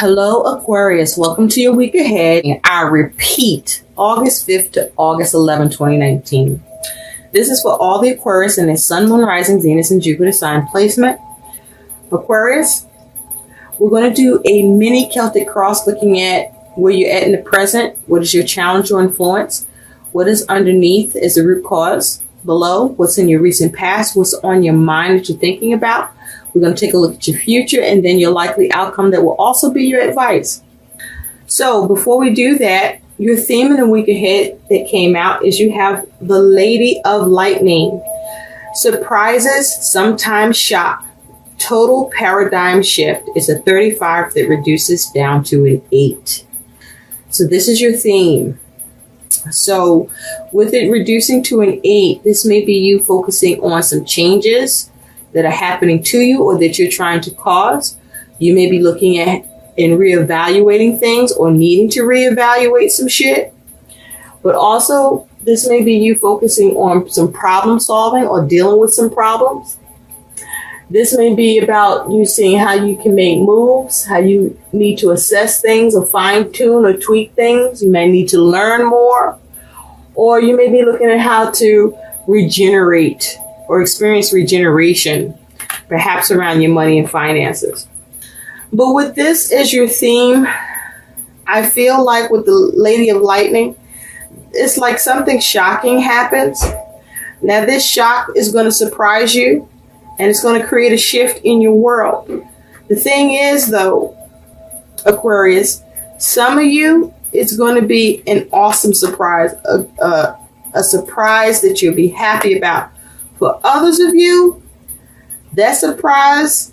Hello, Aquarius. Welcome to your week ahead. And I repeat, August 5th to August 11th, 2019. This is for all the Aquarius in their Sun, Moon, Rising, Venus, and Jupiter sign placement. Aquarius, we're going to do a mini Celtic cross looking at where you're at in the present. What is your challenge or influence? What is underneath is the root cause. Below, what's in your recent past? What's on your mind that you're thinking about? We're going to take a look at your future and then your likely outcome that will also be your advice. So before we do that, your theme in the week ahead that came out is you have the Lady of Lightning. Surprises, sometimes shock. Total paradigm shift is a 35 that reduces down to an 8. So this is your theme. So with it reducing to an 8, this may be you focusing on some changes that are happening to you or that you're trying to cause. You may be looking at and reevaluating things or needing to reevaluate some shit. But also, this may be you focusing on some problem solving or dealing with some problems. This may be about you seeing how you can make moves, how you need to assess things or fine tune or tweak things. You may need to learn more, or you may be looking at how to regenerate or experience regeneration, perhaps around your money and finances. But with this as your theme, I feel like with the Lady of Lightning, it's like something shocking happens. Now this shock is going to surprise you and it's going to create a shift in your world. The thing is though, Aquarius, some of you, it's going to be an awesome surprise, a surprise that you'll be happy about. For others of you, that surprise,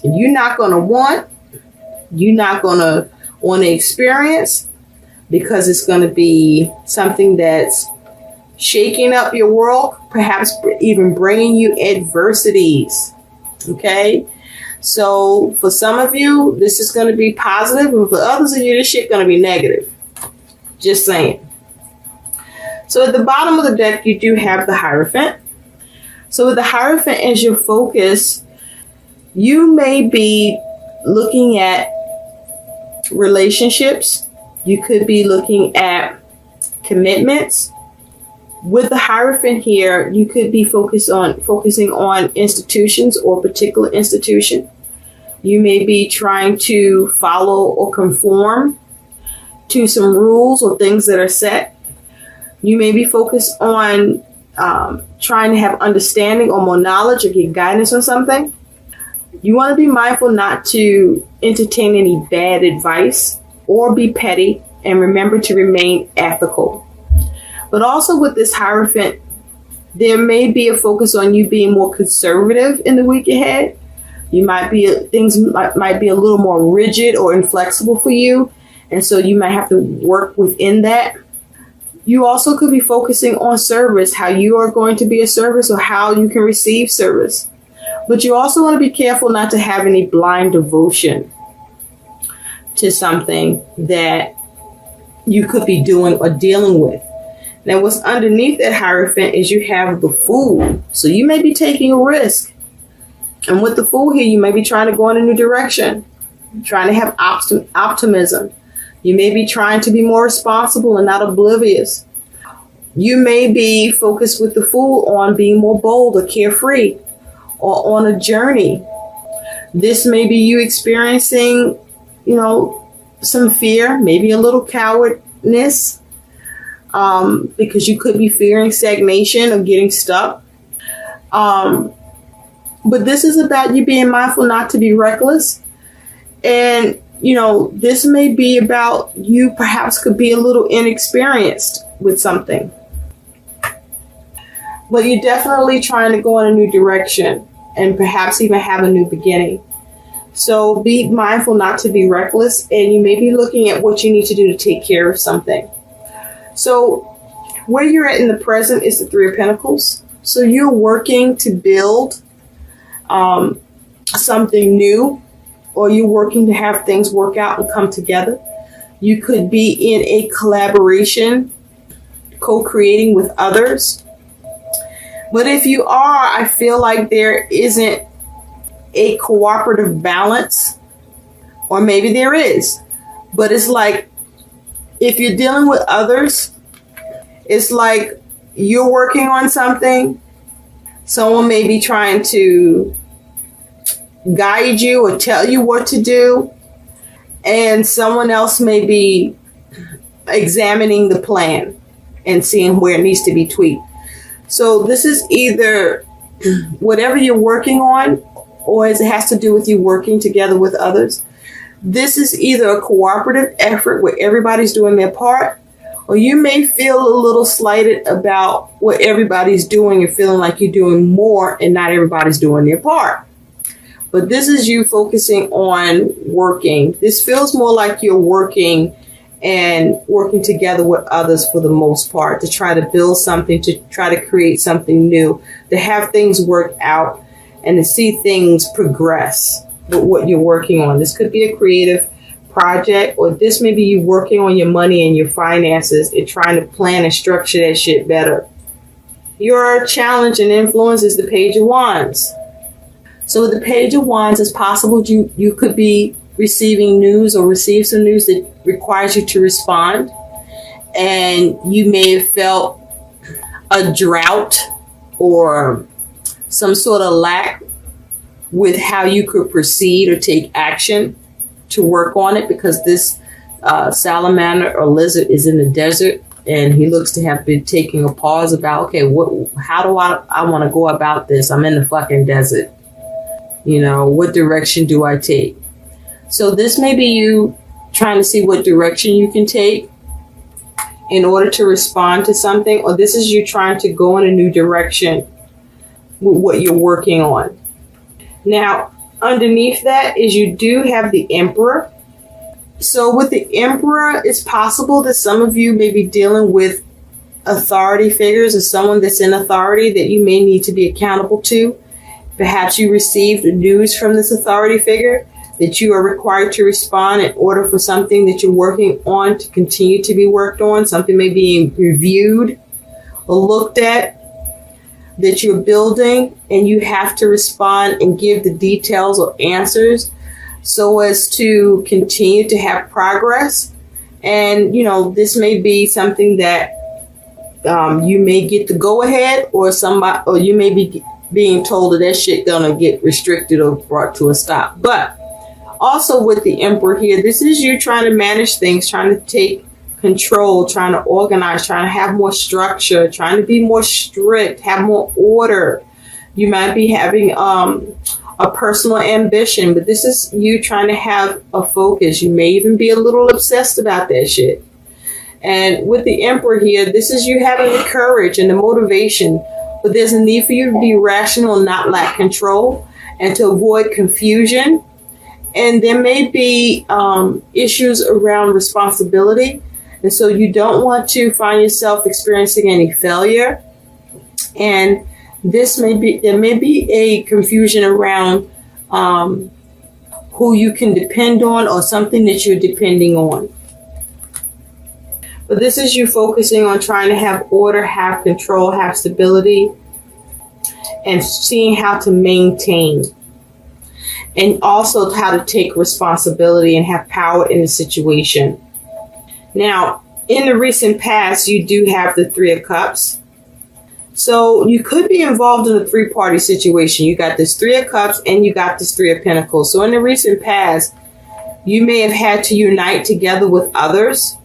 you're not going to want to experience, because it's going to be something that's shaking up your world, perhaps even bringing you adversities. Okay? So for some of you, this is going to be positive, and for others of you, this shit going to be negative. Just saying. So at the bottom of the deck, you do have the Hierophant. So with the Hierophant as your focus, you may be looking at relationships. You could be looking at commitments. With the Hierophant here, you could be focusing on institutions or particular institution. You may be trying to follow or conform to some rules or things that are set. You may be focused on trying to have understanding or more knowledge or get guidance on something. You want to be mindful not to entertain any bad advice or be petty, and remember to remain ethical. But also with this Hierophant, there may be a focus on you being more conservative in the week ahead. You might be, things might be a little more rigid or inflexible for you, and so you might have to work within that. You also could be focusing on service, how you are going to be a service or how you can receive service. But you also want to be careful not to have any blind devotion to something that you could be doing or dealing with. Now, what's underneath that Hierophant is you have the Fool. So you may be taking a risk. And with the Fool here, you may be trying to go in a new direction, trying to have optimism. You may be trying to be more responsible and not oblivious. You may be focused with the Fool on being more bold or carefree or on a journey. This may be you experiencing, some fear, maybe a little cowardness, because you could be fearing stagnation or getting stuck. But this is about you being mindful not to be reckless. And this may be about you perhaps could be a little inexperienced with something. But you're definitely trying to go in a new direction and perhaps even have a new beginning. So be mindful not to be reckless, and you may be looking at what you need to do to take care of something. So where you're at in the present is the Three of Pentacles. So you're working to build something new, or you're working to have things work out and come together. You could be in a collaboration, co-creating with others. But if you are, I feel like there isn't a cooperative balance or maybe there is. But it's like, if you're dealing with others, it's like you're working on something. Someone may be trying to guide you or tell you what to do, and someone else may be examining the plan and seeing where it needs to be tweaked. So this is either whatever you're working on, or as it has to do with you working together with others. This is either a cooperative effort where everybody's doing their part, or you may feel a little slighted about what everybody's doing and feeling like you're doing more and not everybody's doing their part. But this is you focusing on working. This feels more like you're working and working together with others for the most part to try to build something, to try to create something new, to have things work out and to see things progress with what you're working on. This could be a creative project, or this may be you working on your money and your finances and trying to plan and structure that shit better. Your challenge and influence is the Page of Wands. So with the Page of Wands, it's possible you could be receiving news or receive some news that requires you to respond. And you may have felt a drought or some sort of lack with how you could proceed or take action to work on it, because this salamander or lizard is in the desert, and he looks to have been taking a pause about, okay, how do I want to go about this? I'm in the fucking desert. You know, what direction do I take? So this may be you trying to see what direction you can take in order to respond to something, or this is you trying to go in a new direction with what you're working on. Now, underneath that is you do have the Emperor. So with the Emperor, it's possible that some of you may be dealing with authority figures or someone that's in authority that you may need to be accountable to. Perhaps you received news from this authority figure that you are required to respond in order for something that you're working on to continue to be worked on. Something may be reviewed or looked at that you're building, and you have to respond and give the details or answers so as to continue to have progress. And, you know, this may be something that you may get the go ahead, or you may be being told that shit gonna get restricted or brought to a stop. But also with the Emperor here, this is you trying to manage things, trying to take control, trying to organize, trying to have more structure, trying to be more strict, have more order. You might be having a personal ambition, but this is you trying to have a focus. You may even be a little obsessed about that shit. And with the Emperor here, this is you having the courage and the motivation, but there's a need for you to be rational and not lack control, and to avoid confusion. And there may be issues around responsibility. And so you don't want to find yourself experiencing any failure. And there may be a confusion around who you can depend on or something that you're depending on. But this is you focusing on trying to have order, have control, have stability, and seeing how to maintain. And also how to take responsibility and have power in the situation. Now, in the recent past, you do have the Three of Cups. So you could be involved in a three-party situation. You got this Three of Cups and you got this Three of Pentacles. So in the recent past, you may have had to unite together with others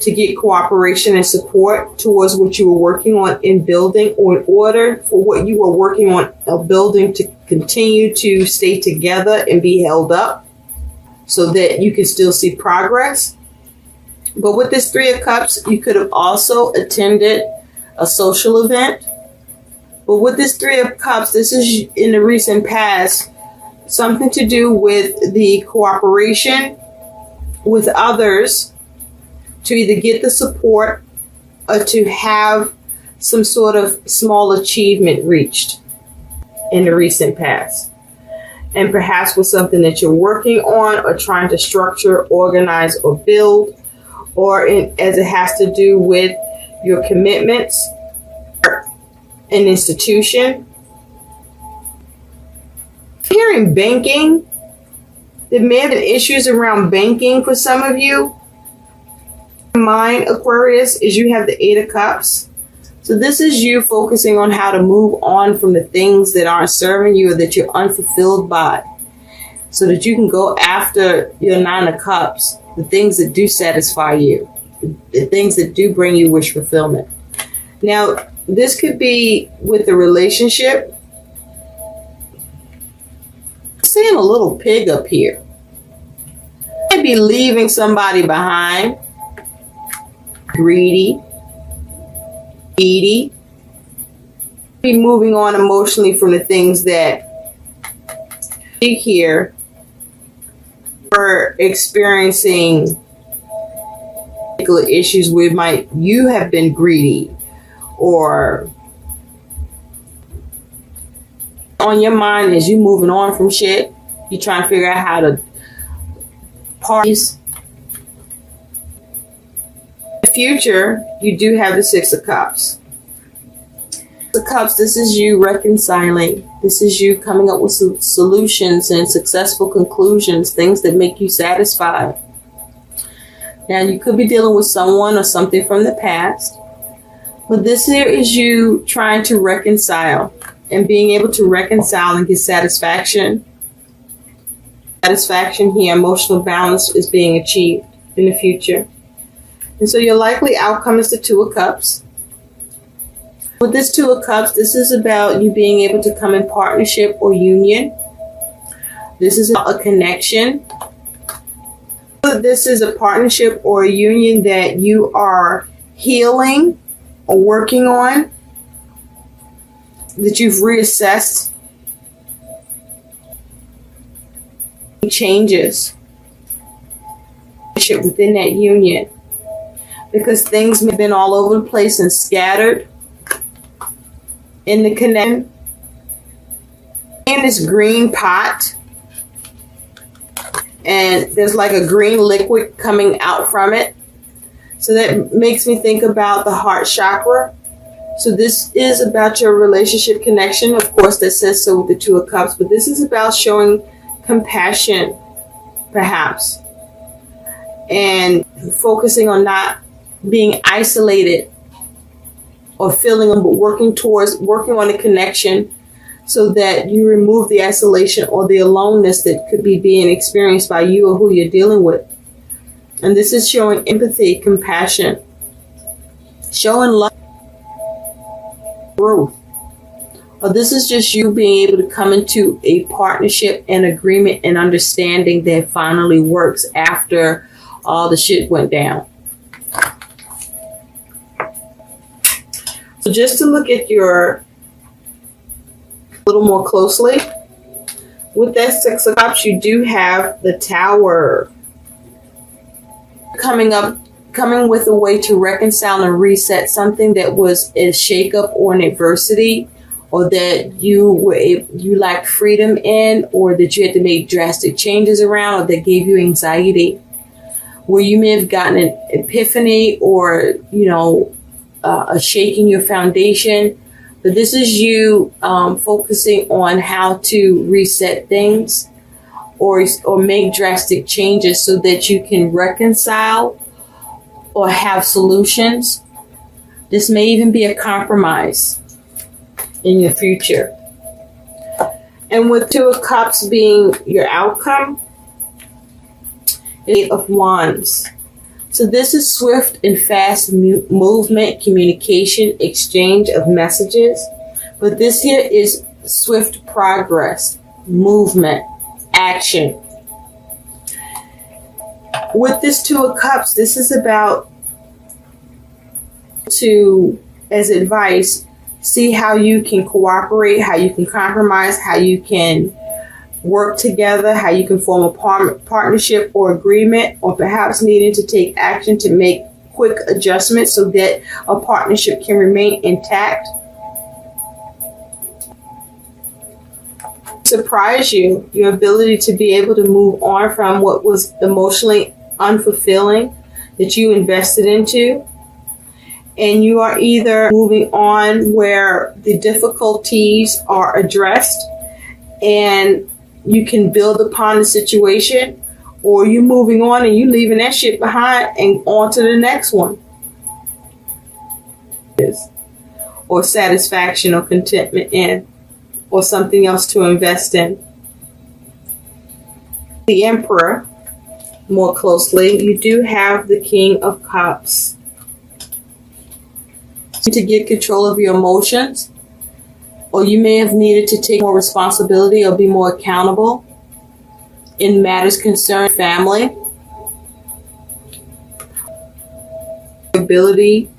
to get cooperation and support towards what you were working on in building, or in order for what you were working on building to continue to stay together and be held up so that you can still see progress. But with this Three of Cups, you could have also attended a social event. But with this Three of Cups, this is in the recent past, something to do with the cooperation with others to either get the support or to have some sort of small achievement reached in the recent past. And perhaps with something that you're working on or trying to structure, organize, or build, or as it has to do with your commitments, an institution. Here in banking, There may have been issues around banking for some of you. Mine, Aquarius, is you have the Eight of Cups. So this is you focusing on how to move on from the things that aren't serving you or that you're unfulfilled by, so that you can go after your Nine of Cups, the things that do satisfy you, the things that do bring you wish fulfillment. Now, this could be with the relationship. I'm seeing a little pig up here. You might be leaving somebody behind. Greedy. Be moving on emotionally from the things that you here are experiencing particular issues with. You have been greedy, or on your mind as you moving on from shit. You trying to figure out how to parties. Future, you do have the Six of Cups. The Cups, this is you reconciling. This is you coming up with solutions and successful conclusions, things that make you satisfied. Now, you could be dealing with someone or something from the past, but this here is you trying to reconcile and being able to reconcile and get satisfaction. Satisfaction here, emotional balance is being achieved in the future. And so your likely outcome is the Two of Cups. With this Two of Cups, this is about you being able to come in partnership or union. This is a connection. This is a partnership or a union that you are healing or working on, that you've reassessed. Changes within that union, because things have been all over the place and scattered in the connection. In this green pot, and there's like a green liquid coming out from it. So that makes me think about the heart chakra. So this is about your relationship connection. Of course, that says so with the Two of Cups, but this is about showing compassion, perhaps, and focusing on not being isolated or feeling, but working on a connection so that you remove the isolation or the aloneness that could be being experienced by you or who you're dealing with. And this is showing empathy, compassion, showing love, growth. Or this is just you being able to come into a partnership and agreement and understanding that finally works after all the shit went down. So just to look at your a little more closely, with that Six of Cups, you do have the Tower coming with a way to reconcile and reset something that was a shakeup or an adversity, or that you lacked freedom in, or that you had to make drastic changes around, or that gave you anxiety, where you may have gotten an epiphany or a shaking your foundation. But this is you focusing on how to reset things or make drastic changes so that you can reconcile or have solutions. This may even be a compromise in your future. And with Two of Cups being your outcome, Eight of Wands. So this is swift and fast movement, communication, exchange of messages. But this here is swift progress, movement, action. With this Two of Cups, this is about as advice, see how you can cooperate, how you can compromise, how you can work together, how you can form a partnership or agreement, or perhaps needing to take action to make quick adjustments so that a partnership can remain intact. Surprise you, your ability to be able to move on from what was emotionally unfulfilling that you invested into. And you are either moving on where the difficulties are addressed and you can build upon the situation, or you moving on and you leaving that shit behind and on to the next one. Or satisfaction or contentment in, or something else to invest in. The Emperor, more closely, you do have the King of Cups. To get control of your emotions, or you may have needed to take more responsibility or be more accountable in matters concerning family, ability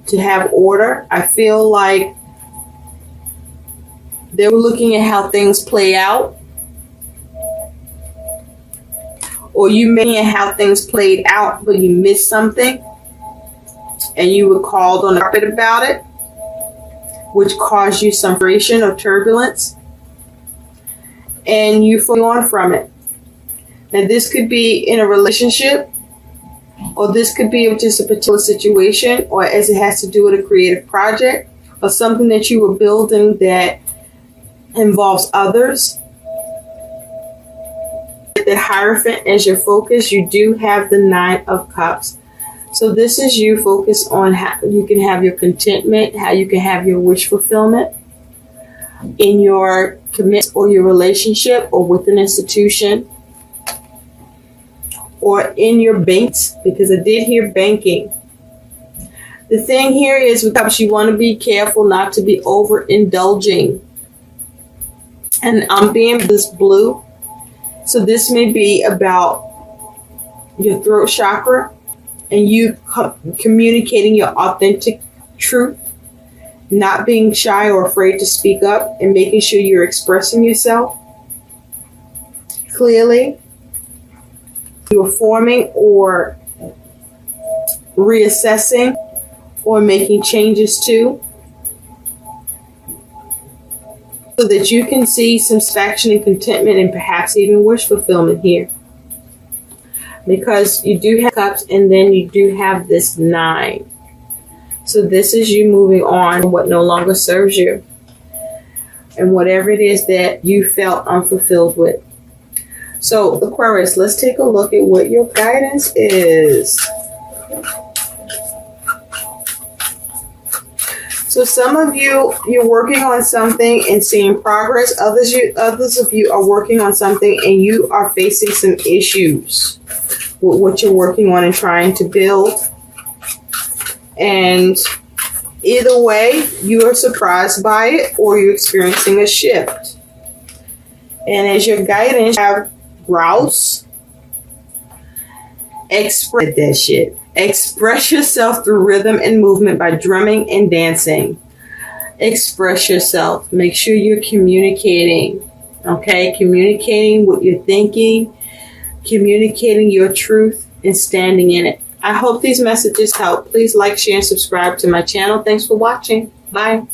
to have order. I feel like they were looking at how things play out, or you may have how things played out, but you missed something and you were called on the carpet about it, which caused you some frustration or turbulence, and you flew on from it. Now, this could be in a relationship, or this could be just a particular situation, or as it has to do with a creative project, or something that you were building that involves others. The Hierophant as your focus, you do have the Nine of Cups. So this is you focused on how you can have your contentment, how you can have your wish fulfillment in your commitment or your relationship or with an institution or in your banks, because I did hear banking. The thing here is with cups, you want to be careful not to be overindulging. And I'm being this blue. So this may be about your throat chakra and you communicating your authentic truth, not being shy or afraid to speak up, and making sure you're expressing yourself clearly. You're forming or reassessing or making changes to, so that you can see some satisfaction and contentment and perhaps even wish fulfillment here. Because you do have cups and then you do have this 9. So this is you moving on from what no longer serves you and whatever it is that you felt unfulfilled with. So Aquarius, let's take a look at what your guidance is. So some of you, you're working on something and seeing progress. Others of you are working on something and you are facing some issues with what you're working on and trying to build. And either way, you are surprised by it or you're experiencing a shift. And as your guidance, you have grouse. Express that shit. Express yourself through rhythm and movement by drumming and dancing. Express yourself. Make sure you're communicating. Okay? Communicating what you're thinking. Communicating your truth and standing in it. I hope these messages help. Please like, share, and subscribe to my channel. Thanks for watching. Bye.